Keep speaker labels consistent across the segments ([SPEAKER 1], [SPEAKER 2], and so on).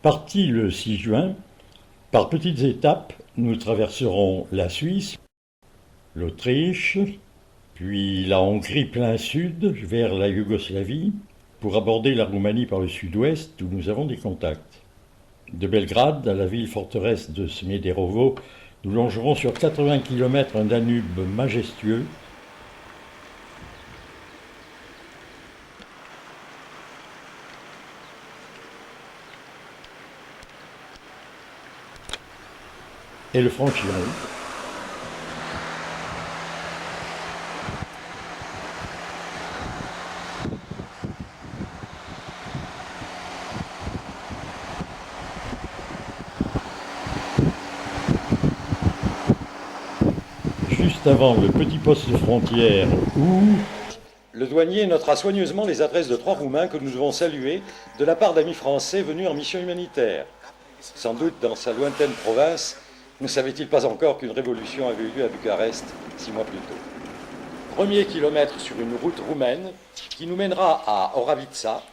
[SPEAKER 1] Parti le 6 juin, par petites étapes, nous traverserons la Suisse, l'Autriche, puis la Hongrie plein sud vers la Yougoslavie, pour aborder la Roumanie par le sud-ouest où nous avons des contacts. De Belgrade à la ville forteresse de Smederevo, nous longerons sur 80 km un Danube majestueux. Et le franchirons. Juste avant le petit poste de frontière où le douanier notera soigneusement les adresses de 3 Roumains que nous devons saluer de la part d'amis français venus en mission humanitaire. Sans doute dans sa lointaine province, ne savait-il pas encore qu'une révolution avait eu lieu à Bucarest 6 mois plus tôt. Premier kilomètre sur une route roumaine qui nous mènera à Oravița,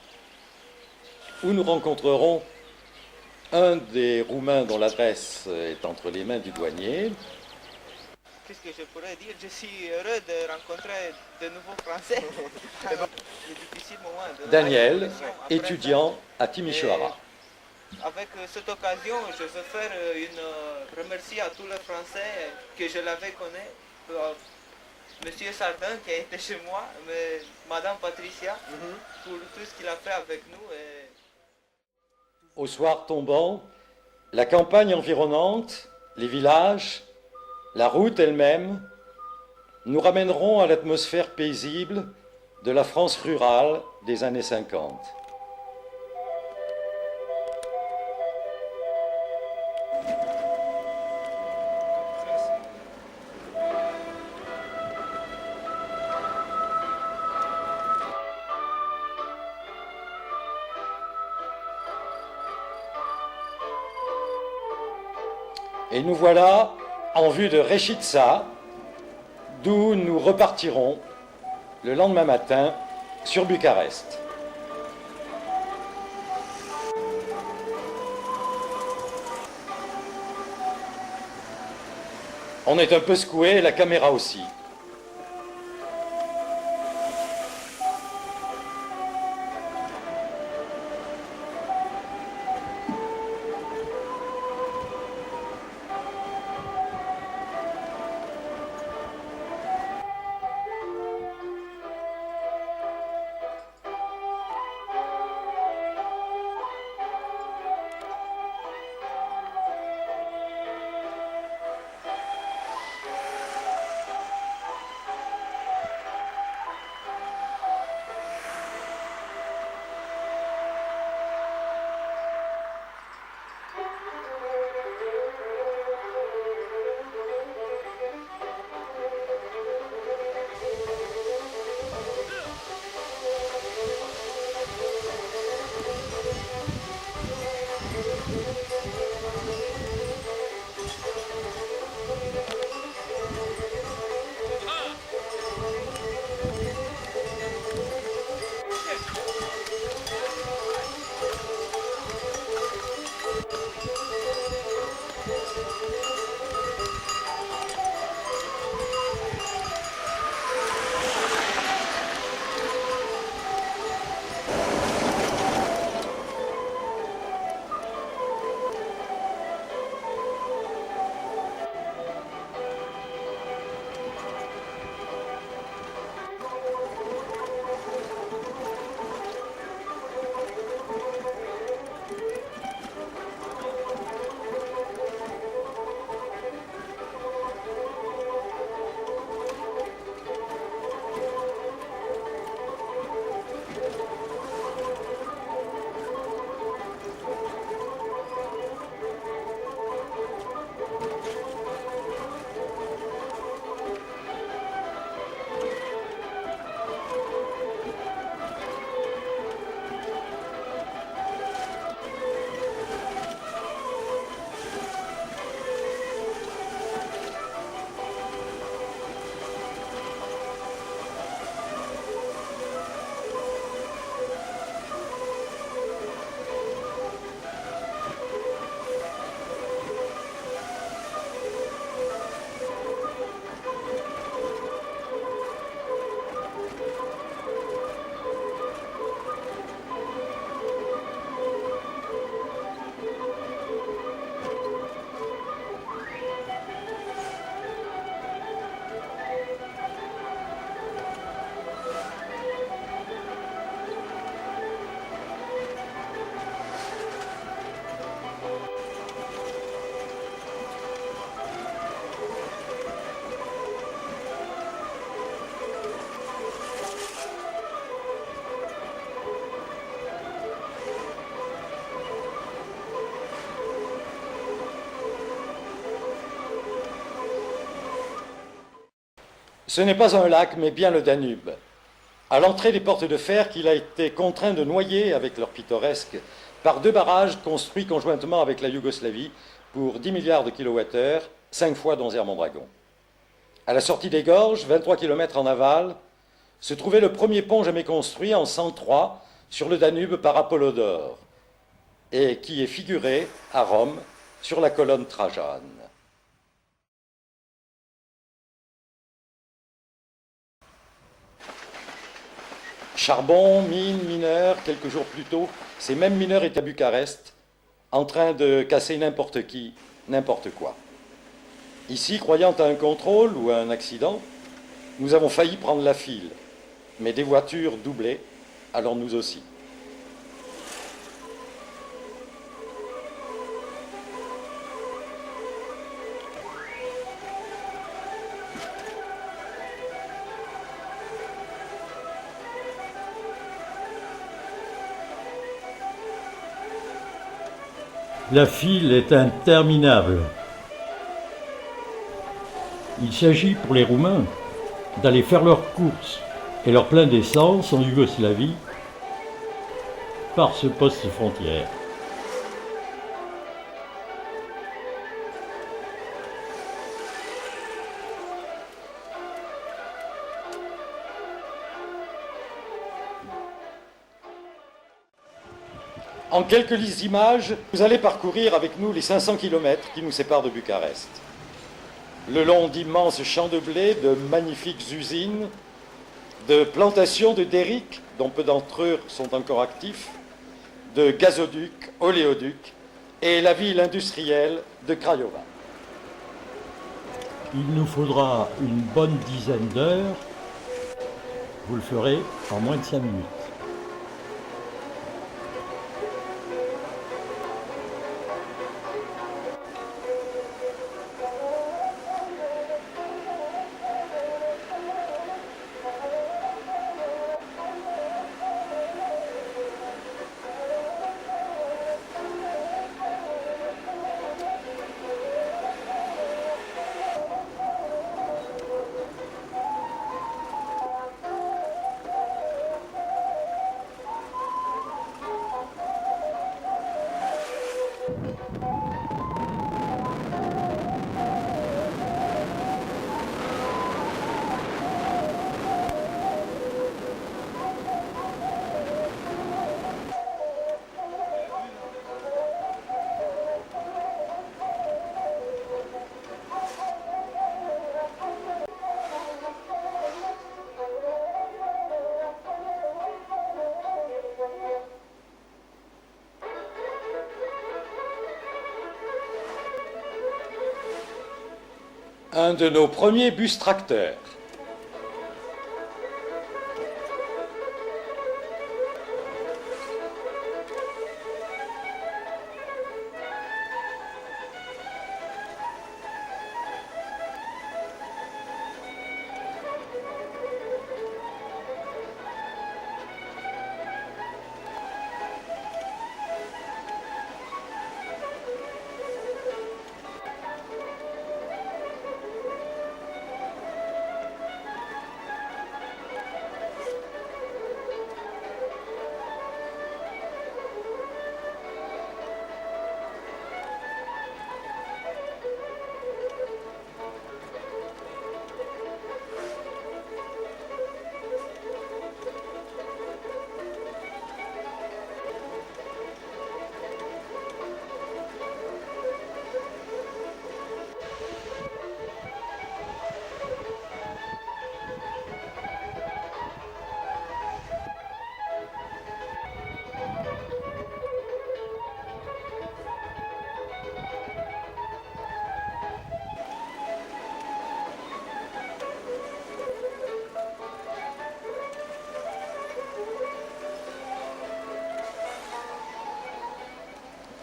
[SPEAKER 1] où nous rencontrerons un des Roumains dont l'adresse est entre les mains du douanier.
[SPEAKER 2] Qu'est-ce que je pourrais dire? Je suis heureux de rencontrer de nouveaux Français. Le difficile moment de
[SPEAKER 1] Daniel, étudiant à Timișoara.
[SPEAKER 2] Avec cette occasion, je veux faire une remercie à tous les Français que je l'avais connu. Monsieur Sardin qui a été chez moi, mais Madame Patricia, pour tout ce qu'il a fait avec nous.
[SPEAKER 1] Au soir tombant, la campagne environnante, les villages, la route elle-même, nous ramèneront à l'atmosphère paisible de la France rurale des années 50. Et nous voilà en vue de Rešica, d'où nous repartirons le lendemain matin sur Bucarest. On est un peu secoué, la caméra aussi. Ce n'est pas un lac, mais bien le Danube. À l'entrée des portes de fer qu'il a été contraint de noyer avec leur pittoresque par 2 barrages construits conjointement avec la Yougoslavie pour 10 milliards de kilowattheures, 5 fois Donzère Mondragon. À la sortie des gorges, 23 km en aval, se trouvait le premier pont jamais construit en 103 sur le Danube par Apollodore, et qui est figuré à Rome sur la colonne Trajane. Charbon, mine, mineurs, quelques jours plus tôt, ces mêmes mineurs étaient à Bucarest, en train de casser n'importe qui, n'importe quoi. Ici, croyant à un contrôle ou à un accident, nous avons failli prendre la file, mais des voitures doublées, alors nous aussi.
[SPEAKER 3] La file est interminable. Il s'agit pour les Roumains d'aller faire leurs courses et leur plein d'essence en Yougoslavie par ce poste frontière.
[SPEAKER 1] En quelques images, vous allez parcourir avec nous les 500 km qui nous séparent de Bucarest. Le long d'immenses champs de blé, de magnifiques usines, de plantations de derrick, dont peu d'entre eux sont encore actifs, de gazoducs, oléoducs, et la ville industrielle de Craiova.
[SPEAKER 3] Il nous faudra une bonne dizaine d'heures. Vous le ferez en moins de 5 minutes.
[SPEAKER 1] Un de nos premiers bus tracteurs.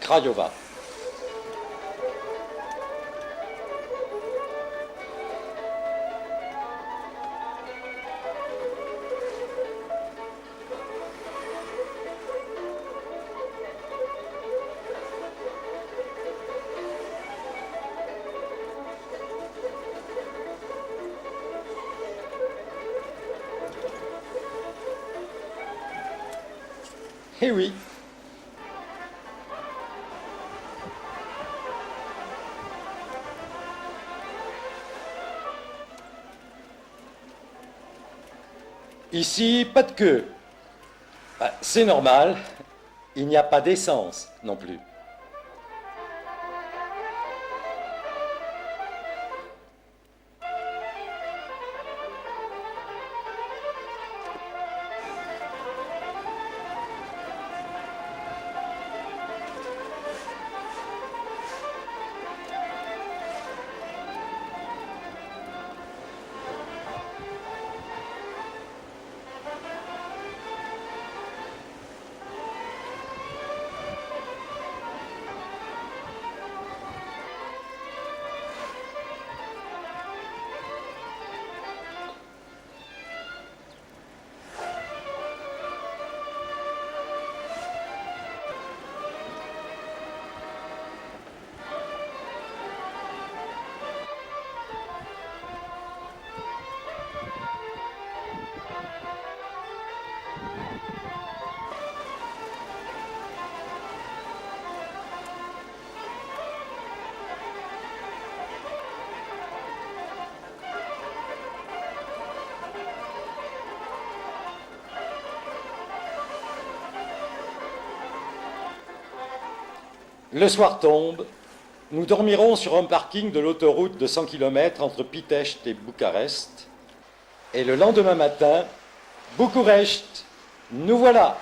[SPEAKER 1] Craiova. Eh oui. Ici, pas de queue. Bah, c'est normal, il n'y a pas d'essence non plus. Le soir tombe, nous dormirons sur un parking de l'autoroute de 100 km entre Pitești et Bucarest. Et le lendemain matin, Bucarest, nous voilà!